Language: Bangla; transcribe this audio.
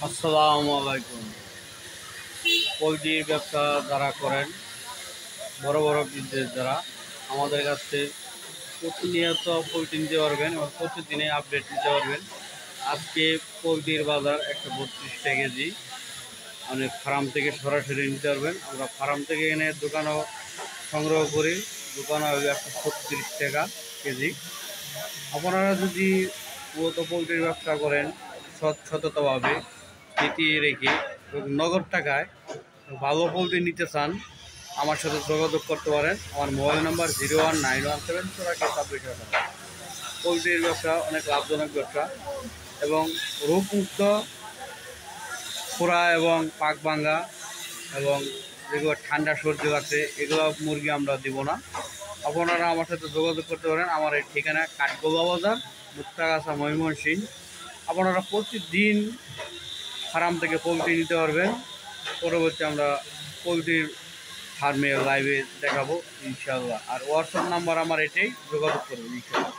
আসসালামু আলাইকুম। পোলট্রির ব্যবসা যারা করেন, বড় বড় বিজনেস যারা, আমাদের কাছে প্রতিনিয়ত পোলট্রি নিতে পারবেন এবং প্রতিদিনে আপডেট নিতে পারবেন। আজকে পোলট্রির বাজার 132 কেজি। অনেক ফার্ম থেকে সরাসরি নিতে পারবেন। আমরা ফার্ম থেকে এনে দোকানেও সংগ্রহ করি, দোকানে হবে 136 কেজি। আপনারা যদি মূলত পোলট্রির ব্যবসা করেন সততাভাবে নীতি রেখে নগদ টাকায় ভালো পোলট্রি নিতে চান, আমার সাথে যোগাযোগ করতে পারেন। আমার মোবাইল নাম্বার 01917 পোলট্রির ব্যবসা অনেক লাভজনক ব্যবসা এবং রোগমুক্ত খোরা এবং পাক ভাঙ্গা এবং যেগুলো ঠান্ডা সর্দি আছে এগুলো মুরগি আমরা দিব না। আপনারা আমার সাথে যোগাযোগ করতে পারেন। আমার এই ঠিকানা কাঠগোলা বাজার, মুক্তাগাছা, ময়মনসিংহ। আপনারা প্রতিদিন ফার্ম থেকে পোলট্রি নিতে পারবেন। পরবর্তী আমরা পোলট্রির ফার্মে লাইভে দেখাবো ইনশাআল্লাহ। আর হোয়াটসঅ্যাপ নাম্বার আমার এটাই, যোগাযোগ করবেন ইনশাআল্লাহ।